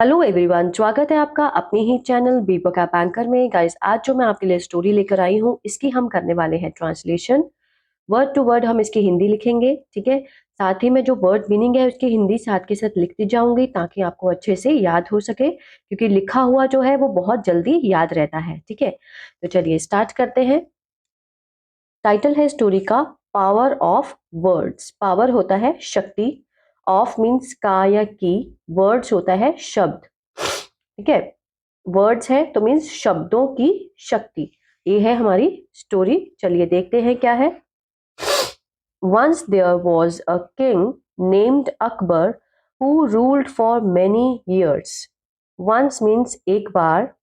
Hello everyone, स्वागत है आपका अपने ही चैनल बीपक ऐप एंकर में। गाइस, आज जो मैं आपके लिए स्टोरी लेकर आई हूँ, इसकी हम करने वाले हैं ट्रांसलेशन। वर्ड टू वर्ड हम इसकी हिंदी लिखेंगे, ठीक है। साथ ही में जो वर्ड मीनिंग है उसकी हिंदी साथ के साथ लिखती जाऊंगी ताकि आपको अच्छे से याद हो सके, क्योंकि लिखा हुआ जो है वो बहुत जल्दी याद रहता है, ठीक है। तो चलिए स्टार्ट करते हैं। टाइटल है स्टोरी का पावर ऑफ वर्ड्स। पावर होता है शक्ति, ऑफ मीन्स का या की, वर्ड्स होता है शब्द, ठीक है। वर्ड्स है तो मीन्स शब्दों की शक्ति। ये है हमारी स्टोरी। चलिए देखते हैं क्या है। Once there was a king named Akbar who ruled for many years. Once means एक बार,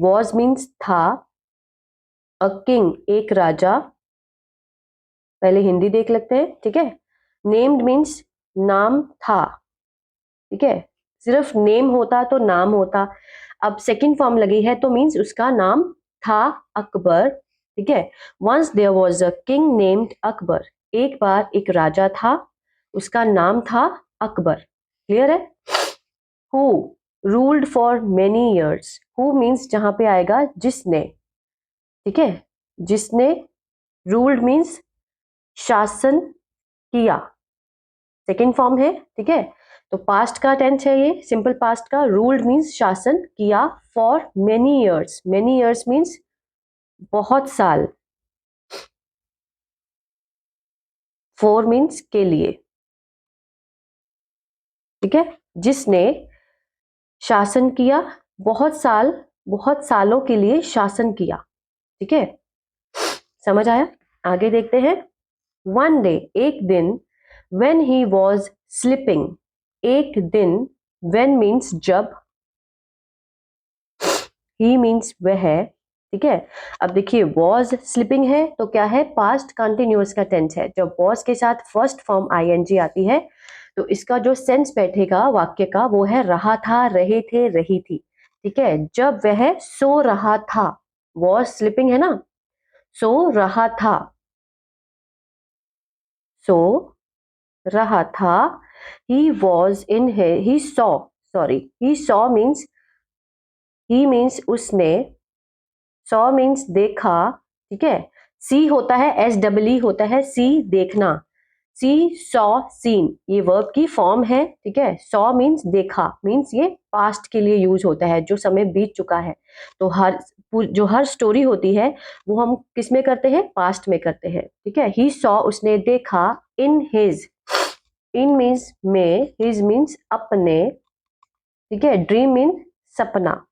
was means था, a king एक राजा। पहले हिंदी देख लेते हैं, ठीक है। नेम्ड मीन्स नाम था, ठीक है। सिर्फ नेम होता तो नाम होता, अब सेकंड फॉर्म लगी है तो मीन्स उसका नाम था अकबर, ठीक है। Once there was a king named Akbar. एक बार एक राजा था, उसका नाम था अकबर। क्लियर है। Who ruled for many years. Who means जहां पे आएगा जिसने, ठीक है। जिसने, रूल्ड मीन्स शासन किया, सेकेंड फॉर्म है, ठीक है। तो पास्ट का टेंस है ये, सिंपल पास्ट का। रूल्ड मीन्स शासन किया, for many years. Many years means बहुत साल, फॉर मीन्स के लिए, ठीक है। जिसने शासन किया, बहुत साल, बहुत सालों के लिए शासन किया, ठीक है। समझ आया। आगे देखते हैं। वन डे एक दिन, वेन ही वॉज स्लीपिंग। एक दिन, वेन मीन्स जब, ही मीन्स वह, ठीक है। अब देखिए वॉज स्लीपिंग है तो क्या है, पास्ट कंटिन्यूअस का टेंस है। जब वॉज के साथ फर्स्ट फॉर्म आईएनजी आती है तो इसका जो सेंस बैठेगा वाक्य का वो है रहा था, रहे थे, रही थी, ठीक है। जब वह सो रहा था, वॉज स्लीपिंग है ना, सो रहा था, सो रहा था। He was in he saw, sorry, he saw means, he means उसने, सॉ मीन्स देखा, ठीक है। सी होता है, एस डबल ई होता है, सी देखना। सी सॉ सीन, ये वर्ब की फॉर्म है, ठीक है। सॉ मीन्स देखा, मीन्स ये पास्ट के लिए यूज होता है, जो समय बीत चुका है। तो हर स्टोरी होती है वो हम किस में करते हैं, पास्ट में करते हैं, ठीक है। ही सॉ उसने देखा, इन हिज, इन मीन्स में, हिज मीन्स अपने, ठीक है। ड्रीम मीन सपना,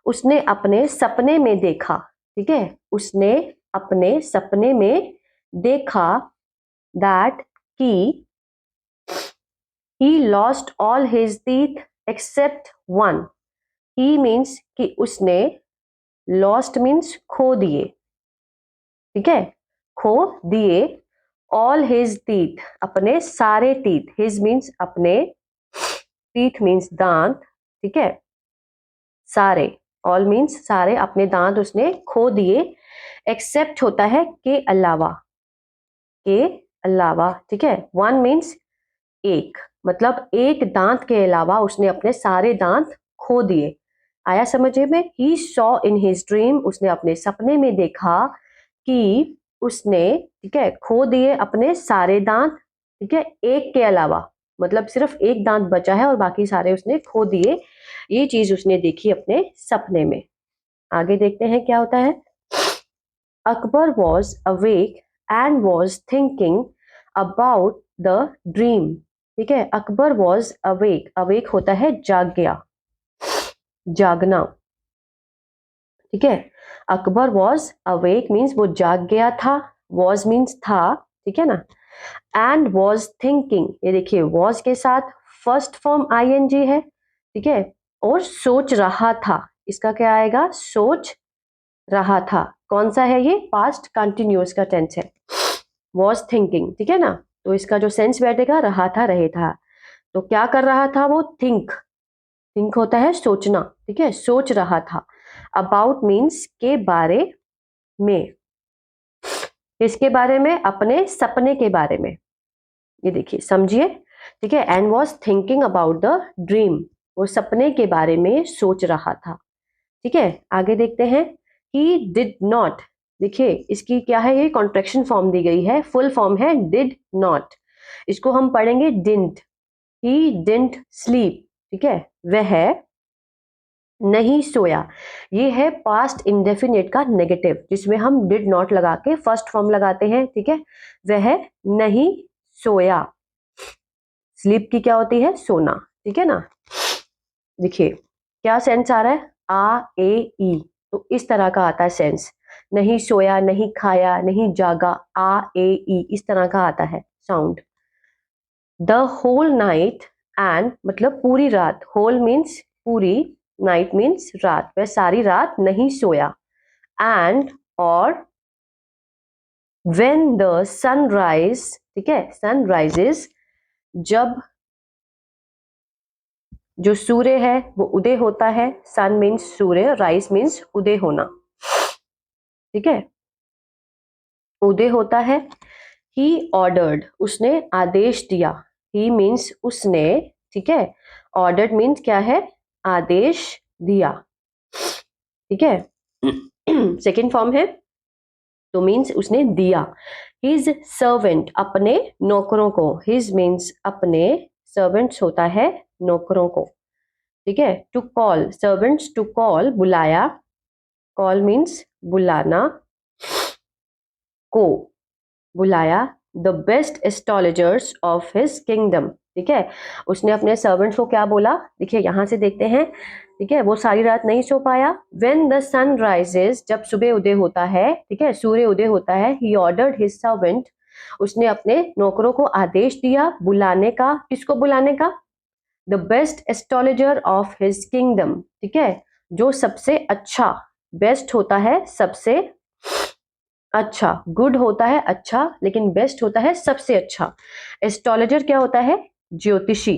उसने अपने सपने में देखा, ठीक है। उसने अपने सपने में देखा दैट कि he lost all his teeth except one. he means कि उसने, lost means खो दिए, ठीक है, खो दिए। all his teeth अपने सारे teeth, his means अपने, teeth means दांत, ठीक है। सारे, ऑल मीन्स सारे, अपने दांत उसने खो दिए। एक्सेप्ट होता है के अलावा, के अलावा, ठीक है। वन मीन्स एक, मतलब एक दांत के अलावा उसने अपने सारे दांत खो दिए। आया समझे में। He saw in his dream, उसने अपने सपने में देखा कि उसने, ठीक है, खो दिए अपने सारे दांत, ठीक है, एक के अलावा, मतलब सिर्फ एक दांत बचा है और बाकी सारे उसने खो दिए। ये चीज उसने देखी अपने सपने में। आगे देखते हैं क्या होता है। Akbar was awake and was thinking about the dream, ठीक है। अकबर वॉज अवेक, अवेक होता है जाग गया, जागना, ठीक है। अकबर वॉज अवेक मीन्स वो जाग गया था, वॉज मीन्स था, ठीक है ना। एंड वॉज थिंकिंग, ये देखिए वॉज के साथ फर्स्ट फॉर्म आईएनजी है, ठीक है। और सोच रहा था, इसका क्या आएगा, सोच रहा था। कौन सा है ये, पास्ट कंटिन्यूअस का टेंस है, वॉज थिंकिंग, ठीक है ना। तो इसका जो सेंस बैठेगा रहा था, रहे था। तो क्या कर रहा था वो, थिंक, थिंक होता है सोचना, ठीक है, सोच रहा था। अबाउट मीन्स के बारे में, किसके बारे में, अपने सपने के बारे में। ये देखिए समझिए, ठीक है, and was thinking about the dream, वो सपने के बारे में सोच रहा था। ठीक है, आगे देखते हैं। ही डिड नॉट, देखिए इसकी क्या है, ये कॉन्ट्रैक्शन फॉर्म दी गई है, फुल फॉर्म है डिड नॉट, इसको हम पढ़ेंगे डिडंट। ही डिडंट स्लीप, ठीक है, वह नहीं सोया, ये है पास्ट इंडेफिनिट का नेगेटिव, जिसमें हम डिड नॉट लगा के फर्स्ट फॉर्म लगाते हैं। ठीक है, वह नहीं सोया, स्लीप की क्या होती है, सोना। ठीक है ना, देखिए क्या सेंस आ रहा है, आ ए ई, तो इस तरह का आता है सेंस, नहीं सोया, नहीं खाया, नहीं जागा, आ ए ई, इस तरह का आता है sound. The whole night, and मतलब पूरी रात, होल मीन्स पूरी, नाइट मीन्स रात, वह सारी रात नहीं सोया। एंड और व्हेन द सनराइज, ठीक है, सनराइजेस, जब जो सूर्य है वो उदय होता है, सन मीन्स सूर्य, राइज मीन्स उदय होना। ठीक है, उदय होता है। ही ऑर्डर्ड, उसने आदेश दिया, ही मीन्स उसने, ठीक है, ऑर्डर्ड मीन्स क्या है, आदेश दिया। ठीक है, सेकेंड फॉर्म है तो मीन्स उसने दिया। हिज सर्वेंट, अपने नौकरों को, हिज मीन्स अपने, सर्वेंट्स होता है नौकरों को। ठीक है, to call, servants to call, बुलाया, कॉल मीन्स बुलाना, को बुलाया, the best astrologers of his kingdom. ठीक है, उसने अपने सर्वेंट्स को क्या बोला, देखिए यहां से देखते हैं। ठीक है, वो सारी रात नहीं सो पाया। व्हेन द सन राइजेस, जब सुबह उदय होता है, ठीक है, सूर्य उदय होता है। ही ऑर्डर्ड हिज सर्वेंट, उसने अपने नौकरों को आदेश दिया बुलाने का, किसको बुलाने का, the best astrologer of his kingdom. ठीक है, जो सबसे अच्छा, बेस्ट होता है सबसे अच्छा, गुड होता है अच्छा, लेकिन बेस्ट होता है सबसे अच्छा। एस्ट्रोलॉजर क्या होता है, ज्योतिषी।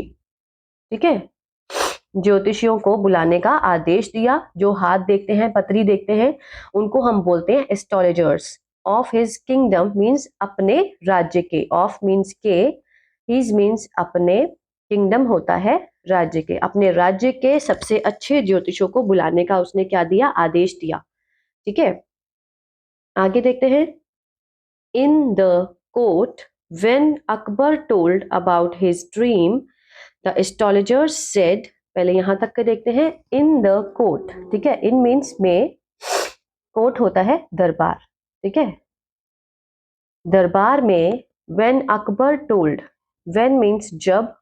ठीक है, ज्योतिषियों को बुलाने का आदेश दिया, जो हाथ देखते हैं, पत्री देखते हैं, उनको हम बोलते हैं astrologers. Of his kingdom means अपने राज्य के, ऑफ मीन्स के, हिज मीन्स अपने, किंगडम होता है राज्य के, अपने राज्य के सबसे अच्छे ज्योतिषों को बुलाने का उसने क्या दिया, आदेश दिया। ठीक है, आगे देखते हैं। In the court, when Akbar told about his dream, the astrologer said, पहले यहां तक के देखते हैं, in the court, ठीक है, in means में, कोर्ट होता है दरबार। ठीक है, दरबार में, when Akbar told, when means जब,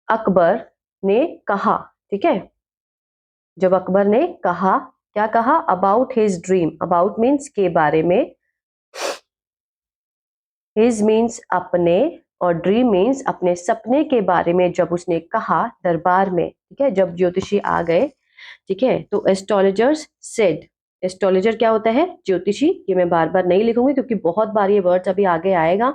अकबर ने कहा। ठीक है, जब अकबर ने कहा, क्या कहा, about his dream, about means के बारे में, हिज मीन्स अपने, और ड्रीम मीन्स अपने सपने के बारे में जब उसने कहा दरबार में। ठीक है, जब ज्योतिषी आ गए। ठीक है, तो एस्ट्रोलॉजर्स सेड, एस्ट्रोलॉजर क्या होता है, ज्योतिषी। ये मैं बार बार नहीं लिखूंगी क्योंकि बहुत बार ये वर्ड्स अभी आगे आएगा।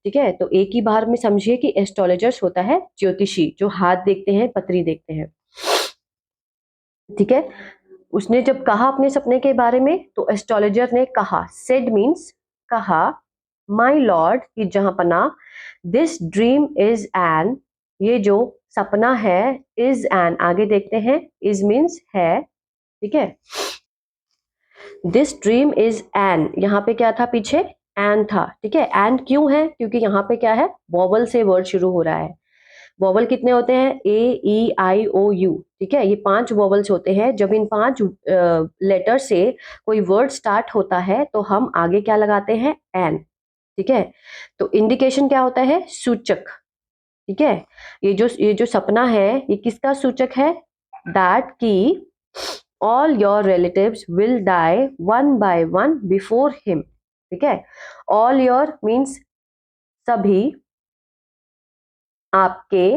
ठीक है, तो एक ही बार में समझिए कि एस्ट्रोलॉजर्स होता है ज्योतिषी, जो हाथ देखते हैं, पत्री देखते हैं। ठीक है, उसने जब कहा अपने सपने के बारे में, तो एस्ट्रोलॉजर ने कहा, सेड मीन्स कहा, माई लॉर्ड की जहां पना, दिस ड्रीम इज एन, ये जो सपना है, इज एन, आगे देखते हैं, इज मीन्स है। ठीक है, दिस ड्रीम इज एन, यहाँ पे क्या था पीछे, एन था। ठीक है, एन क्यों है, क्योंकि यहाँ पे क्या है, वॉवल से वर्ड शुरू हो रहा है। वॉवल कितने होते हैं, ए ई आई ओ यू। ठीक है, ये 5 वॉवल्स होते हैं। जब इन 5 लेटर से कोई वर्ड स्टार्ट होता है तो हम आगे क्या लगाते हैं, एन। ठीक है, तो इंडिकेशन क्या होता है, सूचक। ठीक है, ये जो सपना है, ये किसका सूचक है, दैट की all your relatives will die one by one before him. ठीक है, ऑल योर मीन्स सभी, आपके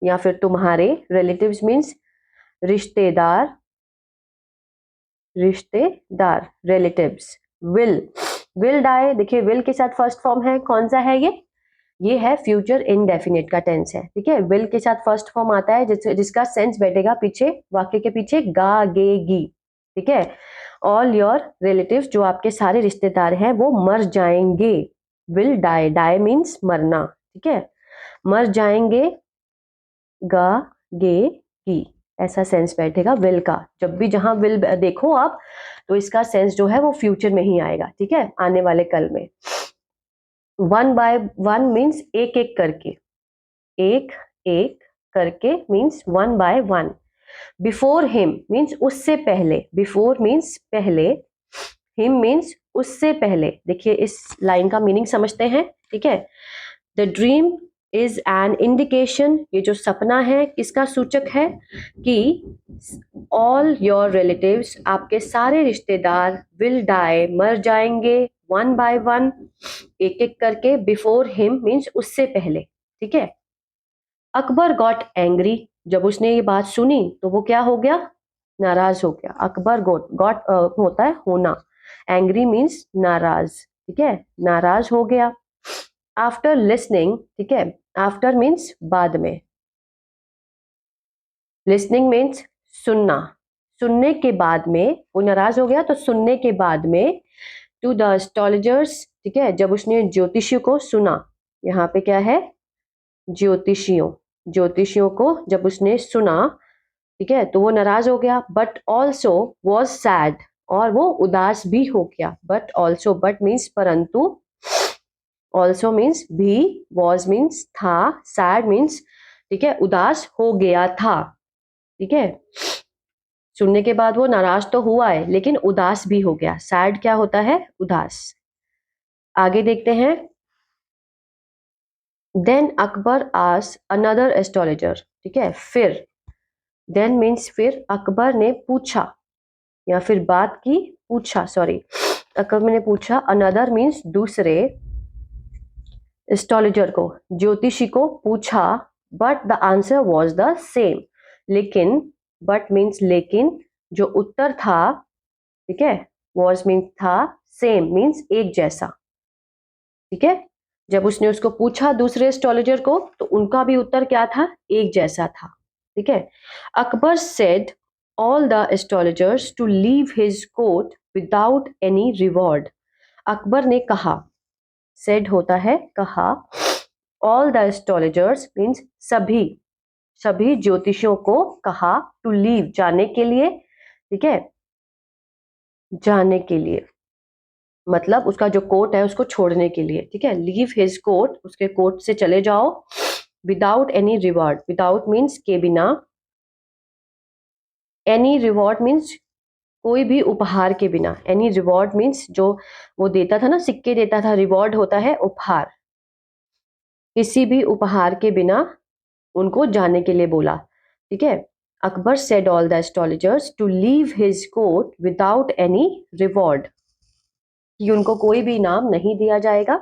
या फिर तुम्हारे, रिलेटिव्स मीन्स रिश्तेदार, रिश्तेदार, रिलेटिव्स, विल डाई, देखिए विल के साथ फर्स्ट फॉर्म है, कौन सा है ये है फ्यूचर इनडेफिनिट का टेंस है। ठीक है, विल के साथ फर्स्ट फॉर्म आता है जिसका सेंस बैठेगा पीछे, वाक्य के पीछे, गा गे गी। ठीक है, ऑल योर रिलेटिव्स, जो आपके सारे रिश्तेदार हैं वो मर जाएंगे, विल डाई, डाई मीन्स मरना। ठीक है, मर जाएंगे, गा, गे, की, ऐसा सेंस बैठेगा विल का। जब भी जहां विल देखो आप तो इसका सेंस जो है वो फ्यूचर में ही आएगा, ठीक है, आने वाले कल में। वन बाय वन मीन्स एक एक करके, एक एक करके means one by one. Before him means उससे पहले, बिफोर मीन्स पहले, हिम मीन्स उससे पहले। देखिए इस लाइन का मीनिंग समझते हैं, ठीक है। The dream is an indication, ये जो सपना है किसका सूचक है, कि ऑल योर रिलेटिव्स, आपके सारे रिश्तेदार, विल डाई, मर जाएंगे, वन बाय वन, एक एक करके, बिफोर हिम मीन्स उससे पहले, ठीक है। अकबर गॉट एंग्री, जब उसने ये बात सुनी तो वो क्या हो गया, नाराज हो गया। अकबर गॉट होता है होना, एंग्री मीन्स नाराज, ठीक है, नाराज हो गया। आफ्टर लिसनिंग, ठीक है, आफ्टर मीन्स बाद में, लिसनिंग मीन्स सुनना, सुनने के बाद में वो नाराज हो गया, तो सुनने के बाद में, टू द एस्ट्रोलॉजर्स, ठीक है, जब उसने ज्योतिषियों को सुना, यहाँ पे क्या है, ज्योतिषियों, ज्योतिषियों को जब उसने सुना, ठीक है, तो वो नाराज हो गया। बट ऑल्सो वॉज सैड, और वो उदास भी हो गया। बट ऑल्सो, बट मीन्स परंतु, ऑल्सो मीन्स भी, वॉज मीन्स था, सैड मीन्स, ठीक है, उदास हो गया था, ठीक है। सुनने के बाद वो नाराज तो हुआ है लेकिन उदास भी हो गया। सैड क्या होता है, उदास। आगे देखते हैं। देन अकबर आस अनदर एस्ट्रोलॉजर, ठीक है, फिर, देन मीन्स फिर, अकबर ने पूछा या फिर बात की, पूछा, सॉरी, अकबर ने पूछा, अनदर मीन्स दूसरे, एस्ट्रोलॉजर को, ज्योतिषी को पूछा, but the answer was the same, लेकिन, बट मीन्स लेकिन, जो उत्तर था, ठीक है, वॉज मीन्स था, सेम मीन्स एक जैसा, ठीक है। जब उसने उसको पूछा दूसरे एस्ट्रोलॉजर को तो उनका भी उत्तर क्या था, एक जैसा था, ठीक है। Akbar said all the astrologers to leave his court without any reward, Akbar ने कहा, सेड होता है कहा, ऑल द एस्ट्रोलॉजर्स मीन्स सभी, सभी ज्योतिषियों को कहा, टू लीव जाने के लिए, ठीक है, जाने के लिए, मतलब उसका जो कोर्ट है उसको छोड़ने के लिए, ठीक है, लीव हिज कोर्ट, उसके कोर्ट से चले जाओ, without any reward, without means के बिना, एनी रिवॉर्ड मीन्स कोई भी उपहार के बिना, एनी रिवॉर्ड मीन्स जो वो देता था ना, सिक्के देता था, रिवॉर्ड होता है उपहार, किसी भी उपहार के बिना उनको जाने के लिए बोला, ठीक है। Akbar said all the astrologers to leave his court without any reward, कि उनको कोई भी इनाम नहीं दिया जाएगा,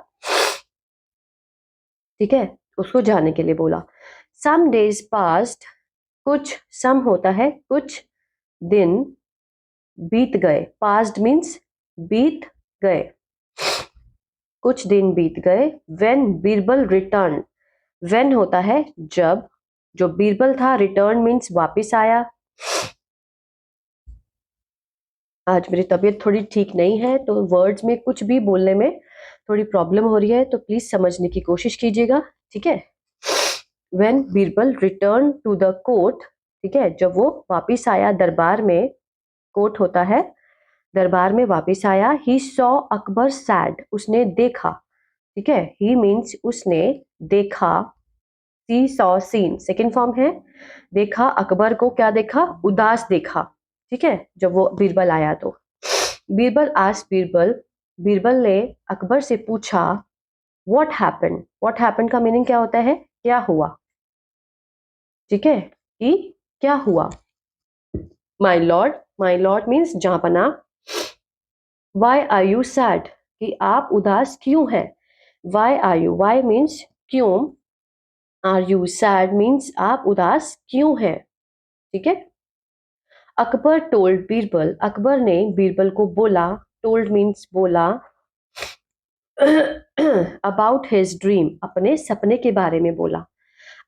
ठीक है, उसको जाने के लिए बोला। सम डेज पास्ट, कुछ, सम होता है कुछ, दिन, बीत गए, पास्ट मीन्स बीत गए, कुछ दिन बीत गए। व्हेन बीरबल रिटर्न, व्हेन होता है जब, जो बीरबल था, रिटर्न मीन्स वापिस आया। आज मेरी तबीयत थोड़ी ठीक नहीं है तो वर्ड्स में कुछ भी बोलने में थोड़ी प्रॉब्लम हो रही है, तो प्लीज समझने की कोशिश कीजिएगा, ठीक है। When Birbal return to the court, ठीक है, जब वो वापिस आया दरबार में, कोर्ट होता है, दरबार में वापिस आया। ही सॉ अकबर सैड, उसने देखा, ठीक है, ही मीन्स उसने देखा, सी सॉ सीन सेकेंड फॉर्म है, देखा, अकबर को क्या देखा, उदास देखा, ठीक है, जब वो बीरबल आया तो। बीरबल आस बीरबल, बीरबल ने अकबर से पूछा, व्हाट हैपन, व्हाट हैपन का मीनिंग क्या होता है, क्या हुआ, ठीक है, कि क्या हुआ। माई लॉर्ड मीन्स जहांपना। वाई आर यू सैड, कि आप उदास क्यों हैं। Why are you, why means क्यों, आर यू सैड मीन्स आप उदास क्यों हैं, ठीक है। अकबर टोल्ड बीरबल, अकबर ने बीरबल को बोला, टोल्ड मीन्स बोला, अबाउट हिज ड्रीम, अपने सपने के बारे में बोला।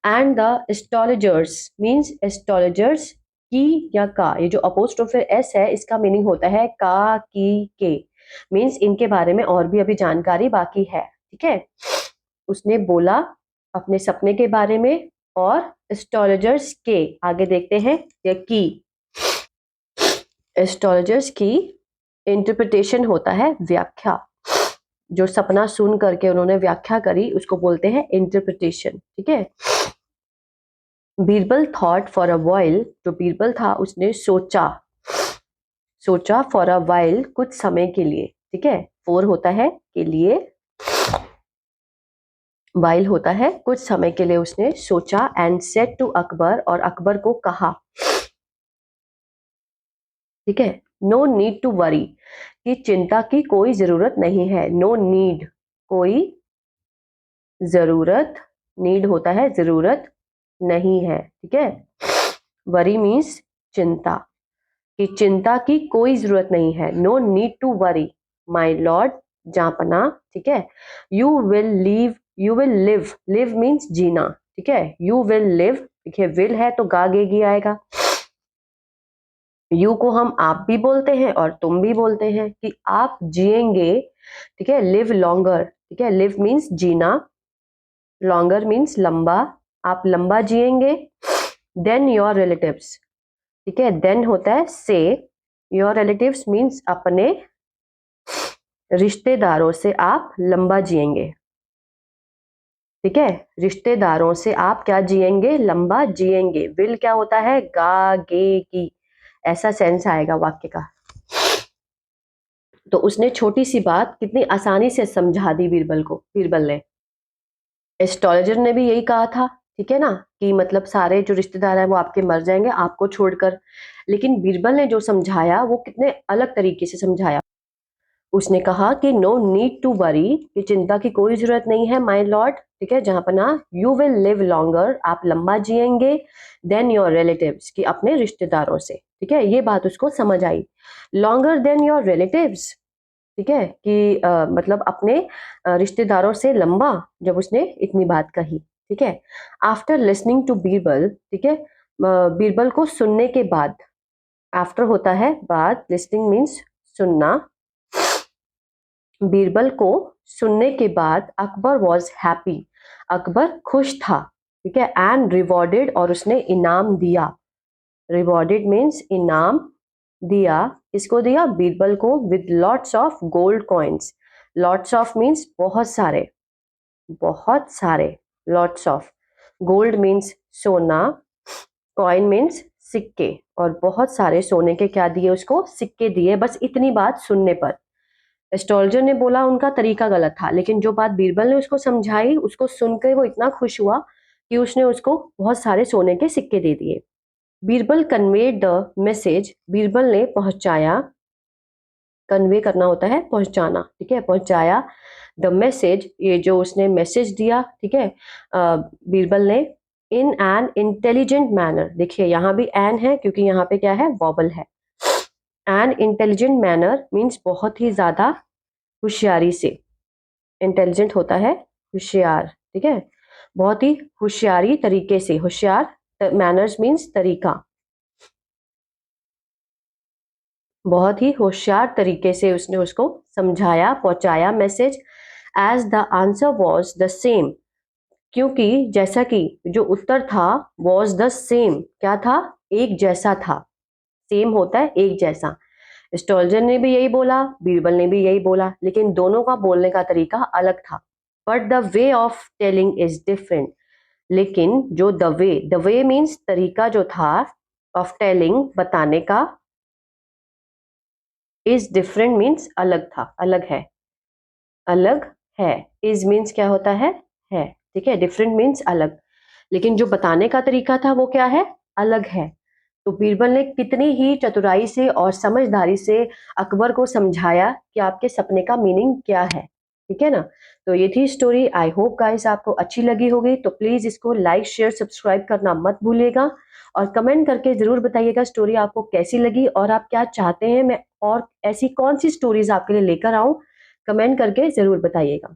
And the astrologers means astrologers, की या का, ये जो अपोस्ट्रोफी एस है इसका मीनिंग होता है का, की, के, मीन्स इनके बारे में और भी अभी जानकारी बाकी है, ठीक है। उसने बोला अपने सपने के बारे में, और एस्ट्रोलॉजर्स के, आगे देखते हैं या की, एस्ट्रोलॉजर्स की इंटरप्रिटेशन होता है व्याख्या। जो सपना सुन करके उन्होंने व्याख्या करी उसको बोलते हैं इंटरप्रिटेशन। ठीक है। Birbal thought for a while, जो बीरबल था उसने सोचा, सोचा फॉर अ वाइल कुछ समय के लिए। ठीक है। फॉर होता है के लिए, वाइल होता है कुछ समय के लिए उसने सोचा, एंड सेड टू अकबर, और अकबर को कहा। ठीक है। नो नीड टू वरी, कि चिंता की कोई जरूरत नहीं है। नो नीड, कोई जरूरत, नीड होता है जरूरत नहीं है। ठीक है। वरी मीन्स चिंता, कि चिंता की कोई जरूरत नहीं है। No need to worry my lord, जापना। ठीक है। You will leave, you will live, live means जीना। ठीक है। यू विल लिव, देखिए विल है तो गागेगी आएगा। यू को हम आप भी बोलते हैं और तुम भी बोलते हैं, कि आप जिएंगे। ठीक है। लिव लॉन्गर, ठीक है। लिव मीन्स जीना, लॉन्गर मीन्स लंबा, आप लंबा जिएंगे। देन योर रिलेटिव्स, ठीक है। देन होता है से, योर रिलेटिव्स मीन्स अपने रिश्तेदारों से आप लंबा जिएंगे। ठीक है। रिश्तेदारों से आप क्या जिएंगे, लंबा जिएंगे। विल क्या होता है, गा गे की, ऐसा सेंस आएगा वाक्य का। तो उसने छोटी सी बात कितनी आसानी से समझा दी बीरबल को, बीरबल ने। एस्ट्रोलॉजर ने भी यही कहा था, ठीक है ना, कि मतलब सारे जो रिश्तेदार हैं वो आपके मर जाएंगे आपको छोड़कर। लेकिन बीरबल ने जो समझाया वो कितने अलग तरीके से समझाया। उसने कहा कि नो नीड टू वरी, कि चिंता की कोई जरूरत नहीं है माय लॉर्ड। ठीक है। जहां पना, यू विल लिव लॉन्गर, आप लंबा जिएंगे। देन योर रिलेटिव्स, कि अपने रिश्तेदारों से। ठीक है। ये बात उसको समझ आई। लॉन्गर देन योर रिलेटिव्स, ठीक है, कि मतलब अपने रिश्तेदारों से लंबा, जब उसने इतनी बात कही। ठीक है। आफ्टर लिसनिंग टू बीरबल, ठीक है, बीरबल को सुनने के बाद, आफ्टर होता है बाद, लिसनिंग मीन्स सुनना। बीरबल को सुनने के बाद अकबर वॉज हैप्पी, अकबर खुश था। ठीक है। एंड रिवॉर्डेड, और उसने इनाम दिया। रिवॉर्डेड मीन्स इनाम दिया। किसको दिया, बीरबल को, with lots of gold coins. Lots of means बहुत सारे, बहुत सारे, लॉट्स ऑफ। गोल्ड मीन्स सोना, कॉइन मीन्स सिक्के, और बहुत सारे सोने के क्या दिए उसको, सिक्के दिए। बस इतनी बात सुनने पर। एस्ट्रोलॉजर ने बोला उनका तरीका गलत था, लेकिन जो बात बीरबल ने उसको समझाई, उसको सुनकर वो इतना खुश हुआ कि उसने उसको बहुत सारे सोने के सिक्के दे दिए। Birbal conveyed the message, Birbal ने पहुंचाया, कन्वे करना होता है पहुंचाना। ठीक है। पहुंचाया द मैसेज, ये जो उसने मैसेज दिया। ठीक है। बीरबल ने, इन एन इंटेलिजेंट मैनर, देखिए यहाँ भी एन है क्योंकि यहाँ पे क्या है, वॉबल है। एन इंटेलिजेंट मैनर मीन्स बहुत ही ज्यादा होशियारी से। इंटेलिजेंट होता है होशियार। ठीक है। बहुत ही होशियारी तरीके से, होशियार, मैनर्स मीन्स तरीका, बहुत ही होशियार तरीके से उसने उसको समझाया, पहुंचाया message. As the answer was the same, क्योंकि जैसा कि जो उत्तर था, वॉज द सेम, क्या था, एक जैसा था। सेम होता है एक जैसा। एस्ट्रोलॉजर ने भी यही बोला, बीरबल ने भी यही बोला, लेकिन दोनों का बोलने का तरीका अलग था। But the way of telling is different, लेकिन जो द वे मीन्स तरीका जो था, ऑफ टेलिंग बताने का, इज डिफरेंट मीन्स अलग था, अलग है, अलग है। इज मीन्स क्या होता है। ठीक है। डिफरेंट मीन्स अलग, लेकिन जो बताने का तरीका था वो क्या है, अलग है। तो बीरबल ने कितनी ही चतुराई से और समझदारी से अकबर को समझाया कि आपके सपने का मीनिंग क्या है। ठीक है ना। तो ये थी स्टोरी। आई होप गाइस आपको अच्छी लगी होगी। तो प्लीज इसको लाइक शेयर सब्सक्राइब करना मत भूलिएगा, और कमेंट करके जरूर बताइएगा स्टोरी आपको कैसी लगी, और आप क्या चाहते हैं मैं और ऐसी कौन सी स्टोरीज आपके लिए लेकर आऊं, कमेंट करके जरूर बताइएगा।